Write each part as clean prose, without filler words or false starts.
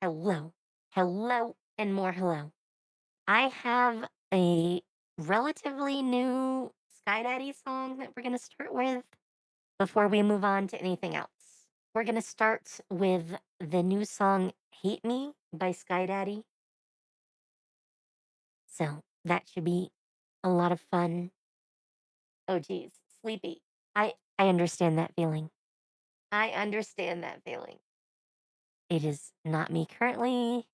Hello, hello, and more hello. I have a relatively new SkyDaddy song that we're going to start with before we move on to anything else. We're going to start with the new song Hate Me by SkyDaddy. So that should be a lot of fun. Oh, geez, sleepy. I understand that feeling. I understand that feeling. It is not me currently.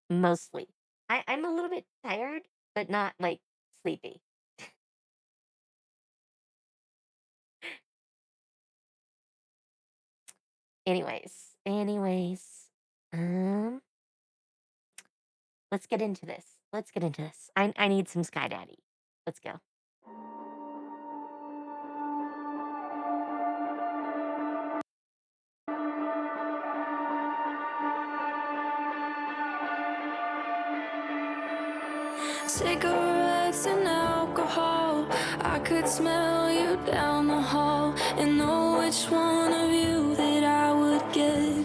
Mostly. I'm a little bit tired, but not, like, sleepy. Anyways, um, let's get into this. Let's get into this. I need some SkyDaddy. Let's go. Cigarettes and alcohol. I could smell you down the hall and know which one of you that I would get.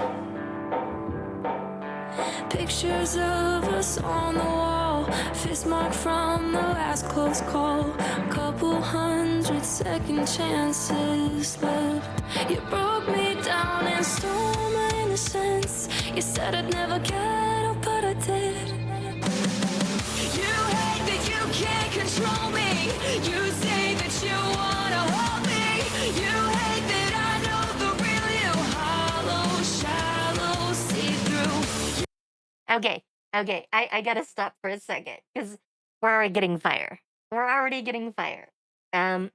Pictures of us on the wall, fist mark from the last close call. Couple 100-second chances left. You broke me down and stole my innocence. You said I'd never get up, but I did. You hate that you can't control me. You say that you wanna hold me. You hate that I know the real you. Hollow, shallow, see-through. Okay. I gotta stop for a second because we're already getting fire. We're already getting fire. Um,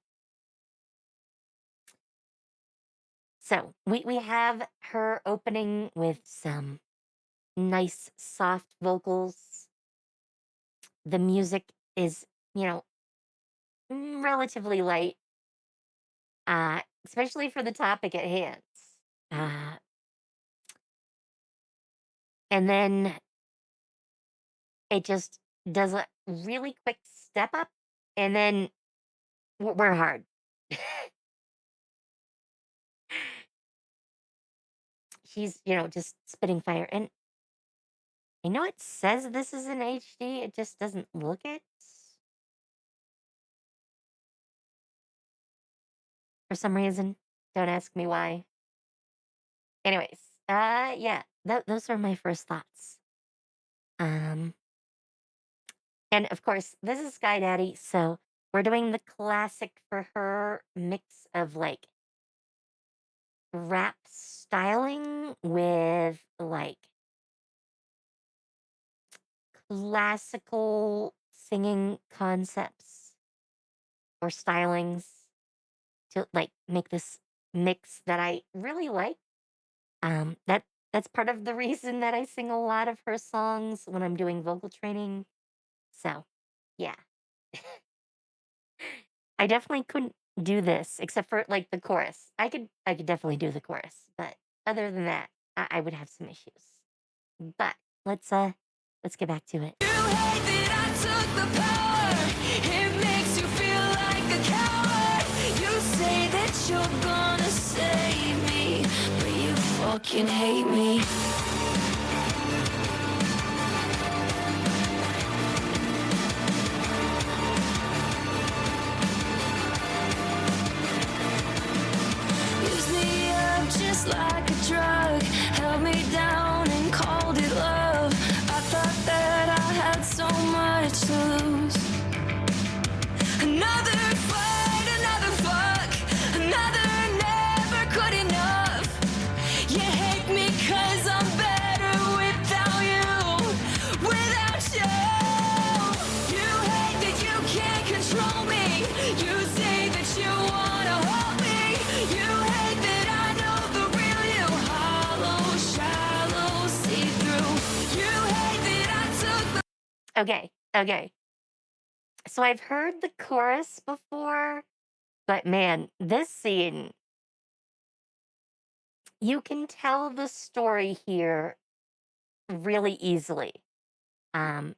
so we have her opening with some nice soft vocals. The music is, you know, relatively light, especially for the topic at hand. Uh, and then it just does a really quick step up, and then we're hard. She's, just spitting fire. And I know it says this is in HD, it just doesn't look it for some reason. Don't ask me why. Anyways, yeah, those are my first thoughts. Um, And of course, this is SkyDaddy, so we're doing the classic for her mix of like rap styling with like classical singing concepts or stylings to like make this mix that I really like. That's part of the reason that I sing a lot of her songs when I'm doing vocal training. So, yeah. I definitely couldn't do this except for like the chorus. I could definitely do the chorus, but other than that, I would have some issues. But let's get back to it. You hate that I took the power. It makes you feel like a coward. You say that you're gonna save me, but you fucking hate me. Use me up just like a drug. Held me down and called it love. I thought that I had so much to lose. Another fight, another fuck, another never good enough. You hate me 'cause I'm better without you, without you. You hate that you can't control me. You say that you wanna hold me. You hate that I know the real you. Hollow, shallow, see-through. You hate that I took the Okay. So I've heard the chorus before, but man, this scene, you can tell the story here really easily. Um,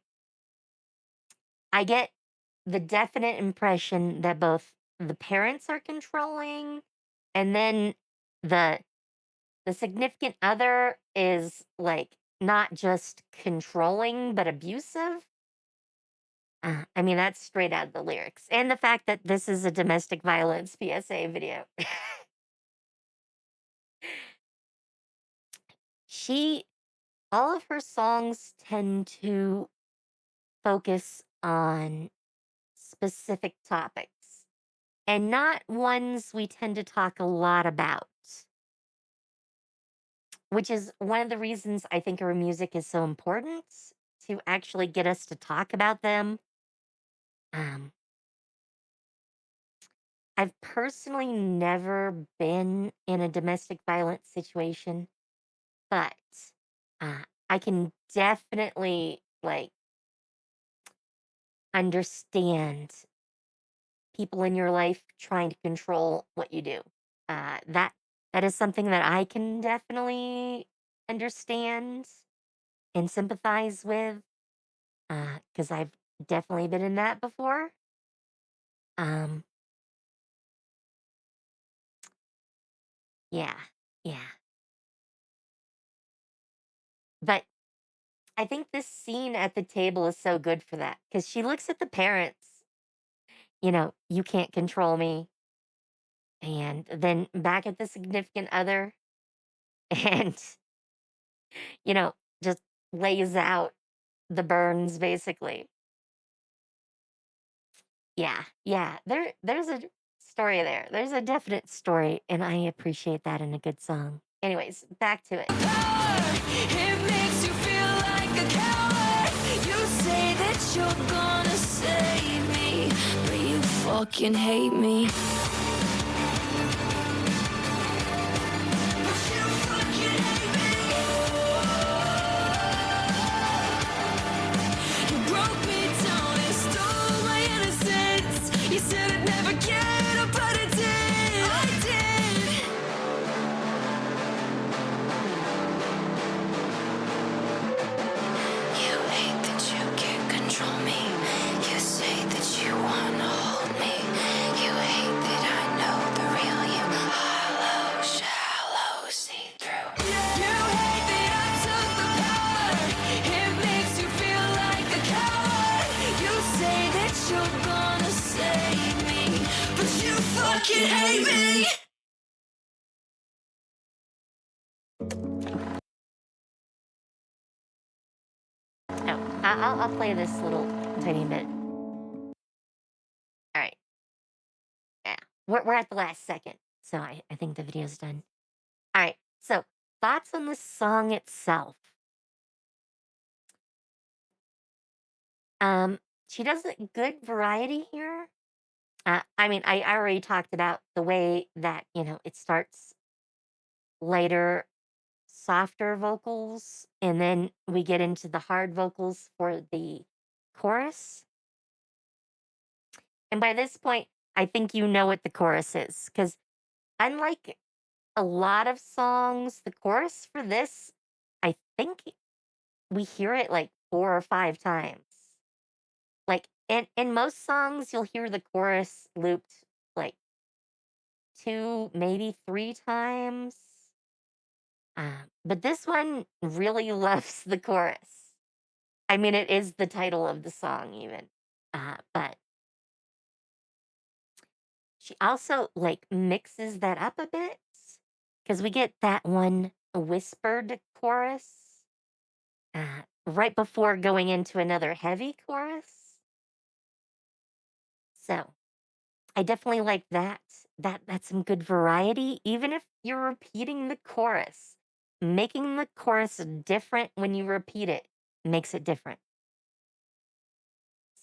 I get the definite impression that both the parents are controlling and then the the significant other is like not just controlling, but abusive. I mean, that's straight out of the lyrics. And the fact that this is a domestic violence PSA video. she, all of her songs tend to focus on specific topics and not ones we tend to talk a lot about, which is one of the reasons I think her music is so important to actually get us to talk about them. Um, I've personally never been in a domestic violence situation, but I can definitely like understand people in your life trying to control what you do. That is something that I can definitely understand and sympathize with because I've definitely been in that before. Um, yeah, yeah. But I think this scene at the table is so good for that because she looks at the parents, you can't control me. And then back at the significant other and, you know, just lays out the burns basically. Yeah, yeah. There's a story there. There's a definite story, and I appreciate that in a good song. Anyways, back to it. It makes you feel like a coward. You say that you're gonna save me, but you fucking hate me. But you fucking hate me. You broke me down and stole my innocence. You said I'd never get up, but I did. I did. You hate that you can't control me. You say that you wanna hold me. You hate that I know the real you. Hollow, shallow, see through. You hate that I took the power. It makes you feel like a coward. You say that you're gonna save me, but you fucking hate me. Oh, I'll play this little tiny bit. All right. Yeah. We're at the last second. So I think the video's done. All right. So thoughts on the song itself. Um, she does a good variety here. I mean, I already talked about the way that, it starts lighter, softer vocals, and then we get into the hard vocals for the chorus. And by this point, I think you know what the chorus is. Because unlike a lot of songs, the chorus for this, I think we hear it like 4 or 5 times. Like in most songs, you'll hear the chorus looped like 2, maybe 3 times. But this one really loves the chorus. I mean, it is the title of the song, even. But she also like mixes that up a bit because we get that one whispered chorus right before going into another heavy chorus. So I definitely like that. That's some good variety, even if you're repeating the chorus. Making the chorus different when you repeat it makes it different.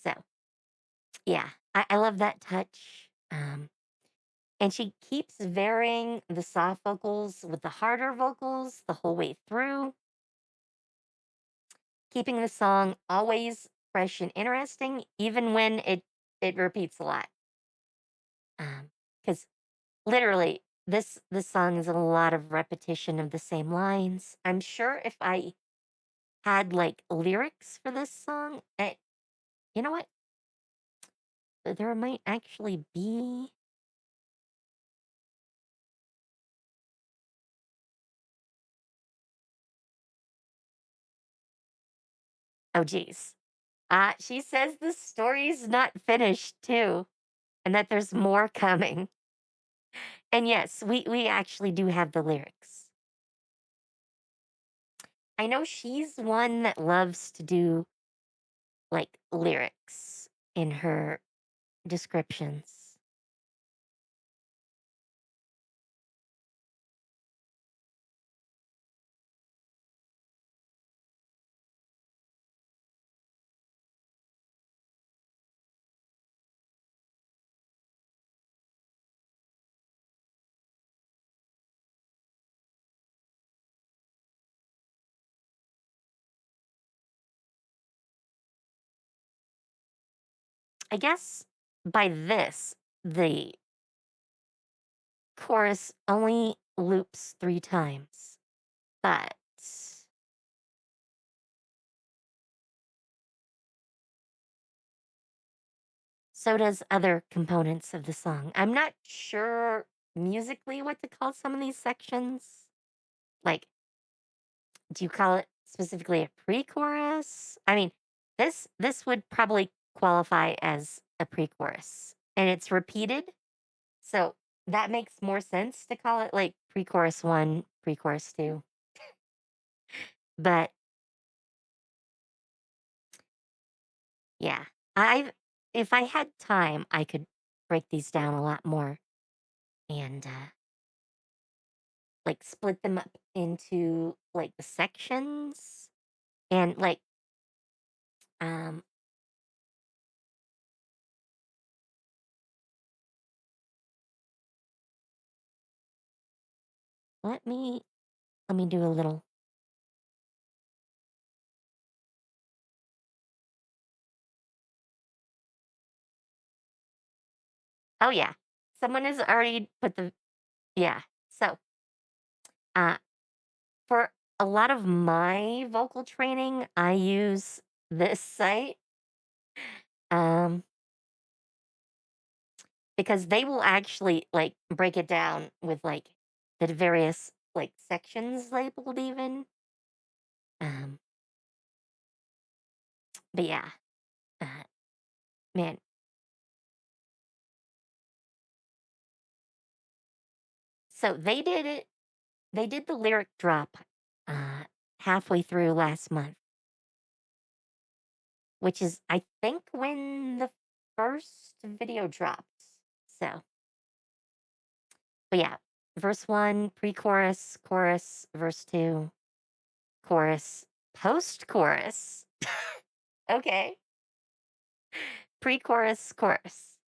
So yeah, I love that touch. And she keeps varying the soft vocals with the harder vocals the whole way through, keeping the song always fresh and interesting, even when it repeats a lot. Because literally, this song is a lot of repetition of the same lines. I'm sure if I had like lyrics for this song, you know what? There might actually be. Oh, geez. She says the story's not finished too, and that there's more coming. And yes, we actually do have the lyrics. I know she's one that loves to do like lyrics in her descriptions. I guess by this, the chorus only loops 3 times, but so does other components of the song. I'm not sure musically what to call some of these sections. Like, do you call it specifically a pre-chorus? I mean, this would probably qualify as a pre-chorus, and it's repeated, so that makes more sense to call it like pre-chorus 1, pre-chorus 2. But yeah, I if I had time, I could break these down a lot more and like split them up into like the sections and like um let me let me do a little. Oh yeah. Someone has already put the yeah. So, uh for a lot of my vocal training, I use this site um because they will actually like break it down with like the various like sections labeled even. Um but yeah, uh, man, so they did the lyric drop uh halfway through last month, which is I think when the first video dropped. So, but yeah, verse 1, pre-chorus, chorus, verse 2, chorus, post-chorus. Okay. Pre-chorus, chorus.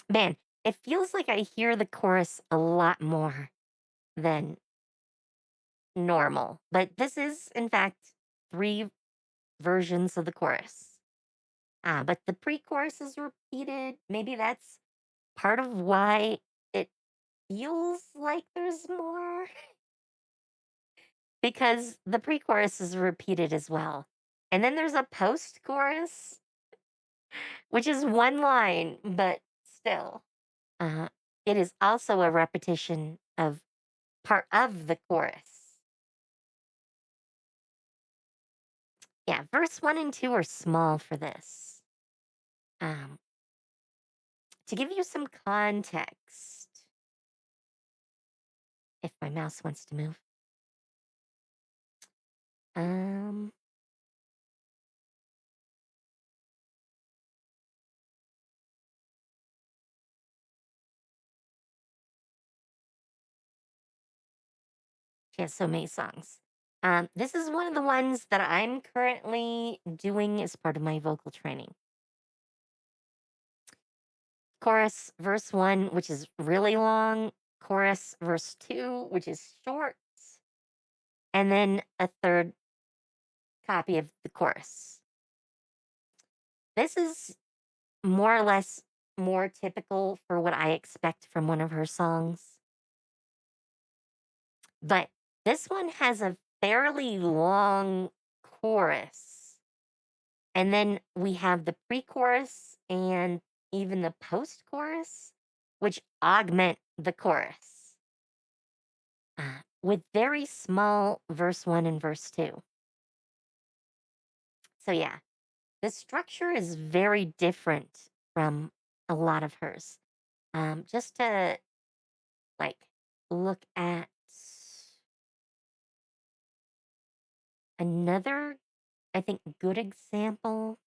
Man, it feels like I hear the chorus a lot more than normal, but this is in fact 3 versions of the chorus. But the pre-chorus is repeated. Maybe that's part of why it feels like there's more because the pre-chorus is repeated as well. And then there's a post-chorus, which is 1 line, but still, uh, it is also a repetition of part of the chorus. Yeah, verse 1 and 2 are small for this. Um, to give you some context, if my mouse wants to move, um, she has so many songs. This is one of the ones that I'm currently doing as part of my vocal training. Chorus, verse 1, which is really long, chorus, verse 2, which is short, and then a third copy of the chorus. This is more or less more typical for what I expect from one of her songs. But this one has a fairly long chorus. And then we have the pre chorus and even the post chorus, which augment the chorus with very small verse 1 and verse 2. So yeah, the structure is very different from a lot of hers. Just to like look at another, I think, good example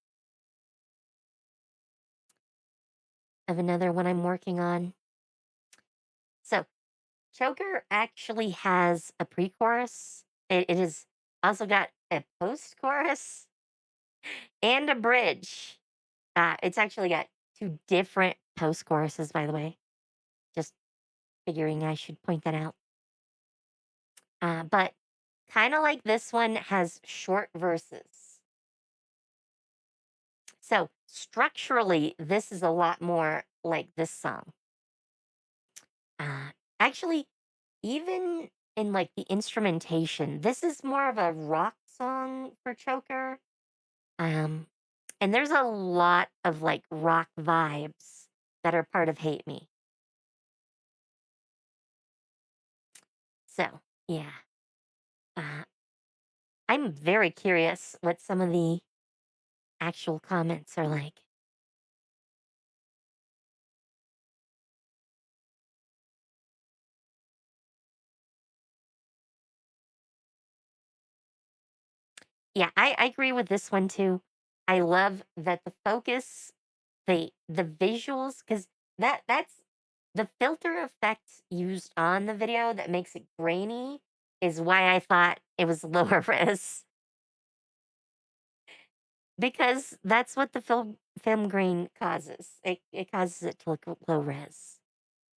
of another one I'm working on. So Choker actually has a pre-chorus. It has also got a post-chorus and a bridge. It's actually got two different post-choruses, by the way. Just figuring I should point that out. But kind of like this one has short verses. So structurally, this is a lot more like this song. Actually, even in like the instrumentation, this is more of a rock song for Choker. Um, and there's a lot of like rock vibes that are part of Hate Me. So yeah, uh, I'm very curious what some of the actual comments are like. Yeah, I agree with this one too. I love that the focus, the visuals, because that's the filter effect used on the video that makes it grainy is why I thought it was lower res because that's what the film grain causes. It causes it to look low res.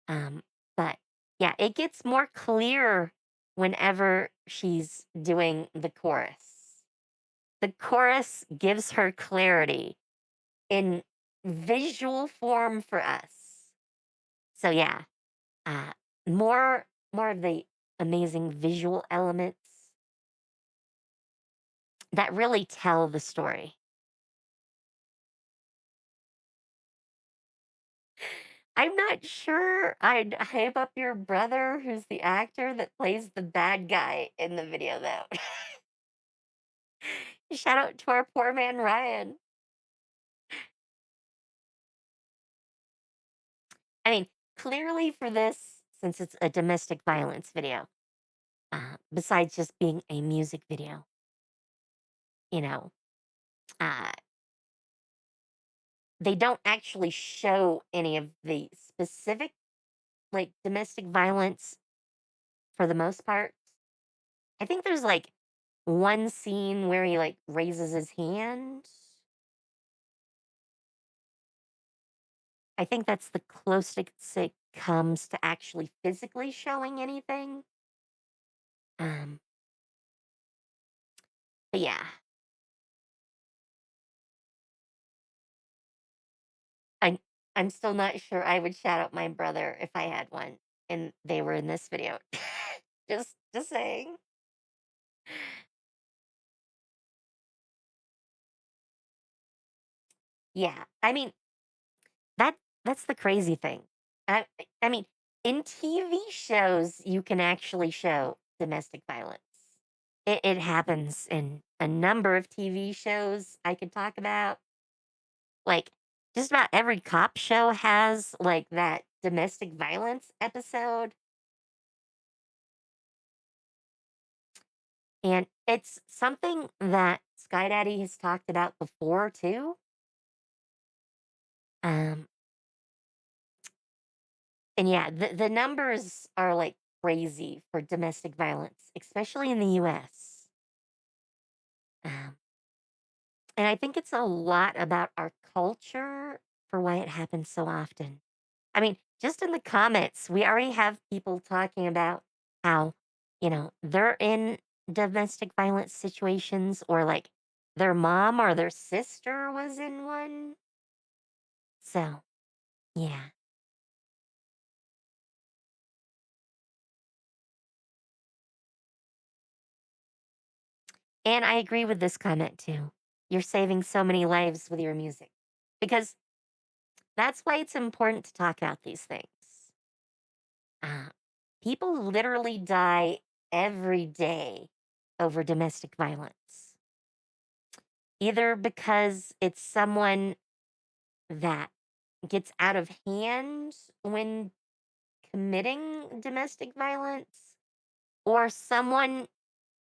Um, but yeah, it gets more clear whenever she's doing the chorus. The chorus gives her clarity in visual form for us. So yeah, uh, more of the amazing visual elements that really tell the story. I'm not sure I'd hype up your brother, who's the actor that plays the bad guy in the video, though. Shout out to our poor man Ryan. I mean, clearly for this, since it's a domestic violence video, besides just being a music video, you know, uh, they don't actually show any of the specific, like, domestic violence for the most part. I think there's, like, one scene where he, like, raises his hand. I think that's the closest it comes to actually physically showing anything. Um, but yeah, I I'm still not sure I would shout out my brother if I had one and they were in this video. Just saying. Yeah. I mean, That that's the crazy thing. I mean, in TV shows, you can actually show domestic violence. It happens in a number of TV shows I could talk about. Like, just about every cop show has like that domestic violence episode. And it's something that SkyDaddy has talked about before too. Um, and yeah, the numbers are like crazy for domestic violence, especially in the US. Um, and I think it's a lot about our culture for why it happens so often. I mean, just in the comments, we already have people talking about how, they're in domestic violence situations or like their mom or their sister was in one. So, yeah. And I agree with this comment too. You're saving so many lives with your music because that's why it's important to talk about these things. Uh, People literally die every day over domestic violence. either because it's someone that gets out of hand when committing domestic violence, or someone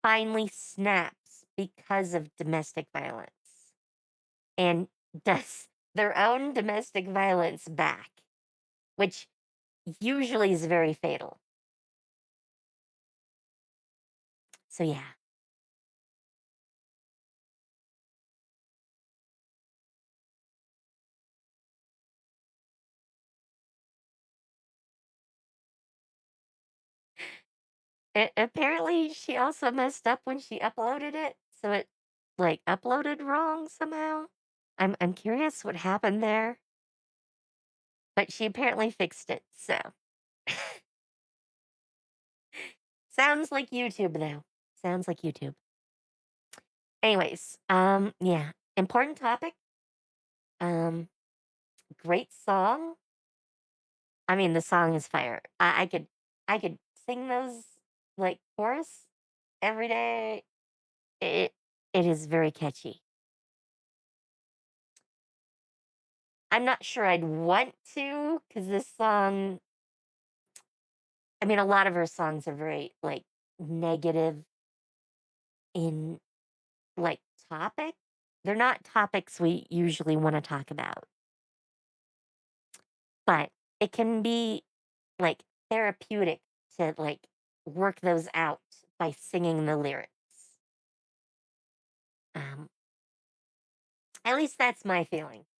finally snaps because of domestic violence and does their own domestic violence back, which usually is very fatal. So, yeah, apparently she also messed up when she uploaded it. So it like uploaded wrong somehow. I'm curious what happened there, but she apparently fixed it. So sounds like YouTube though. Sounds like YouTube. Anyways, yeah, important topic. Um, great song. I mean, the song is fire. I could sing those like chorus every day. It it is very catchy. I'm not sure I'd want to because this song. I mean, a lot of her songs are very like negative in like topic. They're not topics we usually want to talk about, but it can be like therapeutic to like work those out by singing the lyrics. Um, at least that's my feeling.